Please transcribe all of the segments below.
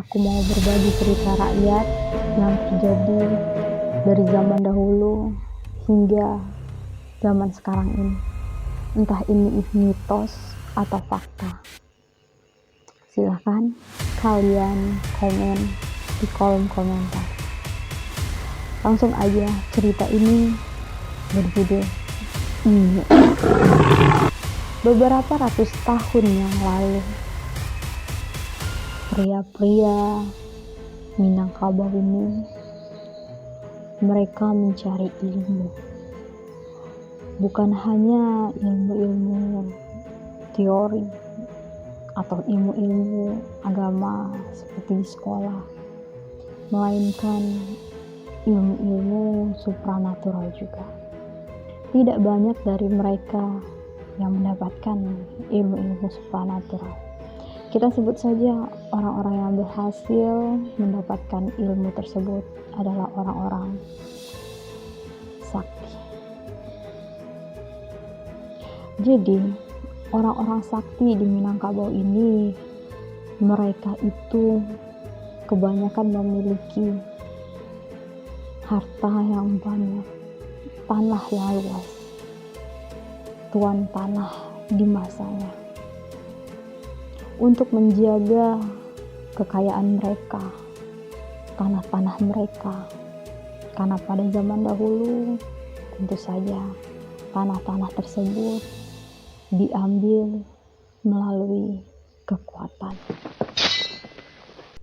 aku mau berbagi cerita rakyat yang terjadi dari zaman dahulu hingga zaman sekarang ini. Entah ini mitos atau fakta. Silahkan kalian komen di kolom komentar. Langsung aja, cerita ini berjudul Inye. Beberapa ratus tahun yang lalu, pria-pria Minangkabau ini, mereka mencari ilmu. Bukan hanya ilmu-ilmu teori atau ilmu-ilmu agama seperti di sekolah, melainkan ilmu-ilmu supranatural juga. Tidak banyak dari mereka yang mendapatkan ilmu-ilmu supranatural. Kita sebut saja orang-orang yang berhasil mendapatkan ilmu tersebut adalah orang-orang sakti. Jadi, orang-orang sakti di Minangkabau ini, mereka itu kebanyakan memiliki harta yang banyak, tanah yang luas, tuan tanah di masanya. Untuk menjaga kekayaan mereka, tanah-tanah mereka, karena pada zaman dahulu tentu saja tanah-tanah tersebut diambil melalui kekuatan,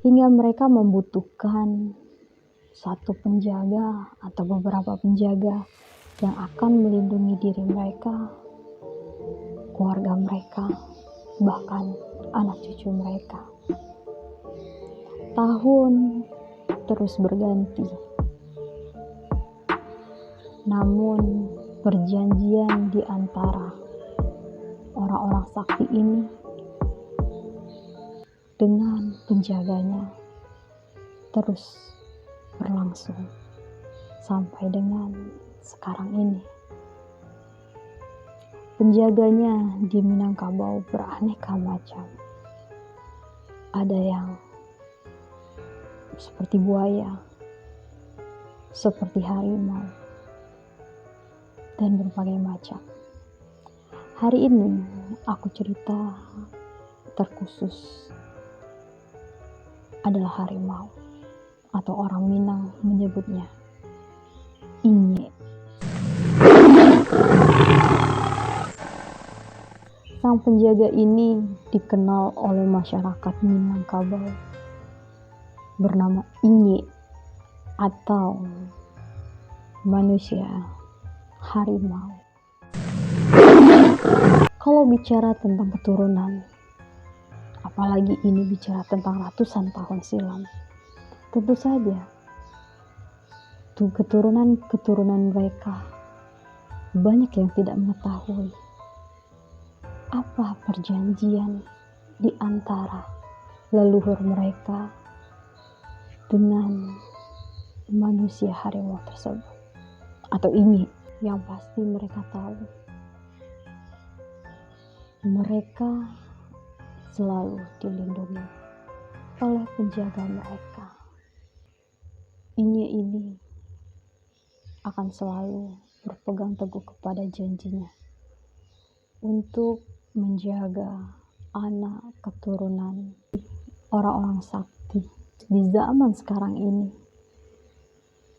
hingga mereka membutuhkan satu penjaga atau beberapa penjaga yang akan melindungi diri mereka, keluarga mereka, bahkan anak cucu mereka. Tahun terus berganti, namun perjanjian di antara orang-orang sakti ini dengan penjaganya terus berlangsung sampai dengan sekarang ini. Penjaganya di Minangkabau beraneka macam. Ada yang seperti buaya, seperti harimau, dan berbagai macam. Hari ini aku cerita terkhusus adalah harimau, atau orang Minang menyebutnya Inye. Sang penjaga ini dikenal oleh masyarakat Minangkabau bernama Inye atau manusia harimau. Kalau bicara tentang keturunan, apalagi ini bicara tentang ratusan tahun silam, tentu saja keturunan mereka banyak yang tidak mengetahui apa perjanjian di antara leluhur mereka dengan manusia harimau tersebut, atau ini. Yang pasti mereka tahu, mereka selalu dilindungi oleh penjaga mereka. Inye ini akan selalu berpegang teguh kepada janjinya untuk menjaga anak keturunan orang-orang sakti. Di zaman sekarang ini,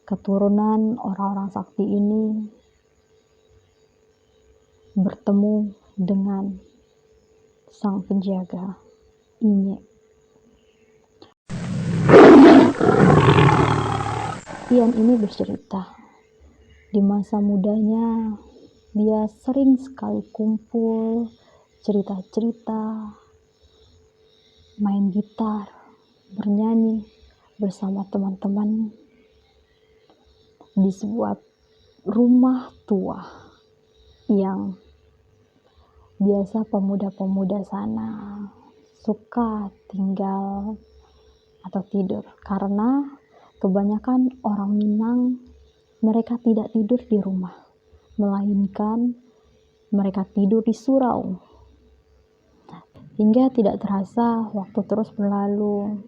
keturunan orang-orang sakti ini bertemu dengan sang penjaga Inye. Ian ini bercerita, di masa mudanya dia sering sekali kumpul, cerita-cerita, main gitar, bernyanyi bersama teman-teman di sebuah rumah tua yang biasa pemuda-pemuda sana suka tinggal atau tidur, karena kebanyakan orang Minang mereka tidak tidur di rumah, melainkan mereka tidur di surau. Hingga tidak terasa waktu terus berlalu,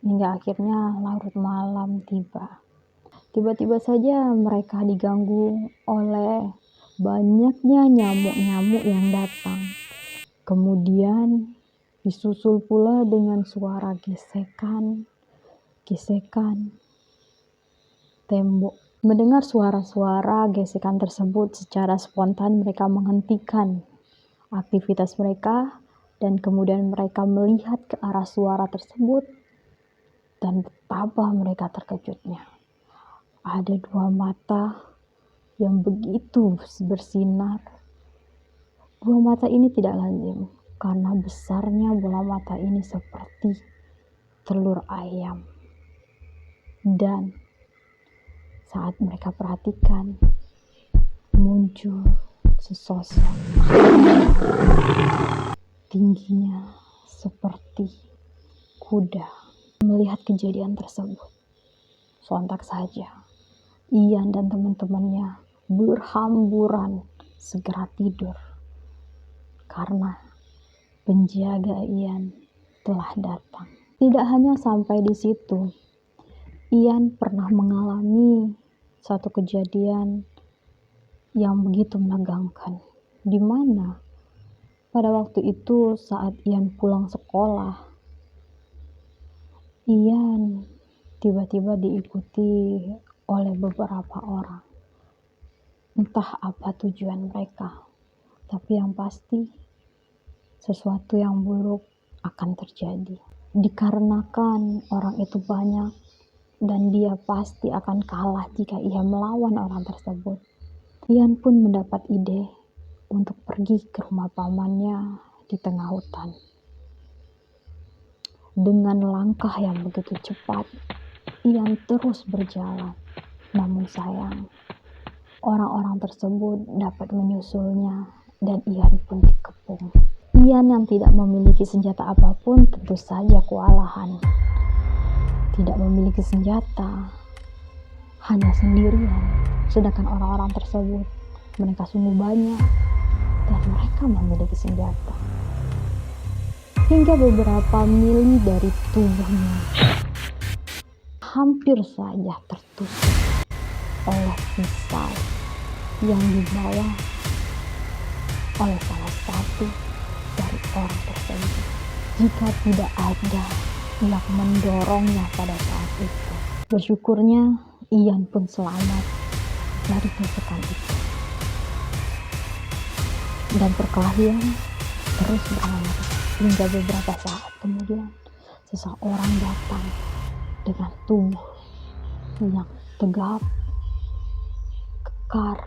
hingga akhirnya larut malam tiba. Tiba-tiba saja mereka diganggu oleh banyaknya nyamuk-nyamuk yang datang. Kemudian disusul pula dengan suara gesekan tembok. Mendengar suara-suara gesekan tersebut, secara spontan mereka menghentikan aktivitas mereka dan kemudian mereka melihat ke arah suara tersebut, dan betapa mereka terkejutnya. Ada dua mata yang begitu bersinar. Dua mata ini tidak lazim karena besarnya bola mata ini seperti telur ayam. Dan saat mereka perhatikan, muncul sesosok tingginya seperti kuda. Melihat kejadian tersebut, sontak saja Ian dan teman-temannya berhamburan segera tidur karena penjaga Ian telah datang. Tidak hanya sampai di situ, Ian pernah mengalami satu kejadian yang begitu menegangkan, di mana pada waktu itu saat Ian pulang sekolah, Ian tiba-tiba diikuti oleh beberapa orang. Entah apa tujuan mereka, tapi yang pasti sesuatu yang buruk akan terjadi. Dikarenakan orang itu banyak dan dia pasti akan kalah jika ia melawan orang tersebut. Ian pun mendapat ide untuk pergi ke rumah pamannya di tengah hutan. Dengan langkah yang begitu cepat, Ian terus berjalan. Namun sayang, orang-orang tersebut dapat menyusulnya dan Ian pun dikepung. Ian yang tidak memiliki senjata apapun tentu saja kewalahan. Tidak memiliki senjata, hanya sendirian. Sedangkan orang-orang tersebut, mereka sungguh banyak dan mereka memiliki senjata. Hingga beberapa mili dari tubuhnya hampir saja tertusuk oleh pisau yang dibawa oleh salah satu dari orang tersebut. Jika tidak ada yang mendorongnya pada saat itu, bersyukurnya Ian pun selamat dari tusukan itu. Dan perkelahian terus berlanjut hingga beberapa saat kemudian seseorang datang dengan tubuh yang tegap, kekar,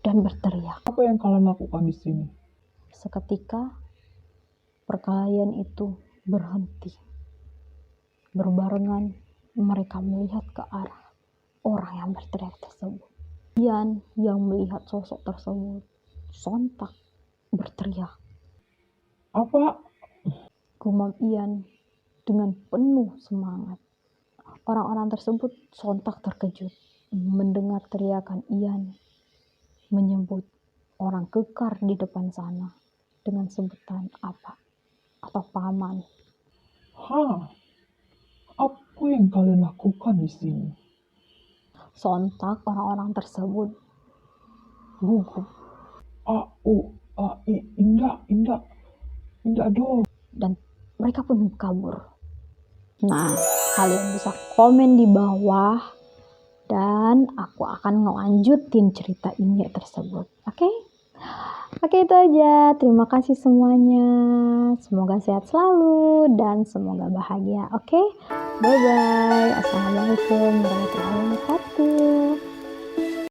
dan berteriak. Apa yang kalian lakukan di sini? Seketika perkelahian itu berhenti. Berbarengan mereka melihat ke arah orang yang berteriak tersebut. Ian yang melihat sosok tersebut sontak berteriak. Apa? Gumam Ian dengan penuh semangat. Orang-orang tersebut sontak terkejut mendengar teriakan Ian menyebut orang kekar di depan sana dengan sebutan apa atau paman. Apa yang kalian lakukan di sini? Sontak orang-orang tersebut gugup. Enggak dong. Dan mereka pun kabur. Nah, kalian bisa komen di bawah dan aku akan ngelanjutin cerita ini tersebut. Oke? Oke, itu aja. Terima kasih semuanya. Semoga sehat selalu dan semoga bahagia. Oke? Bye-bye. Assalamualaikum warahmatullahi wabarakatuh.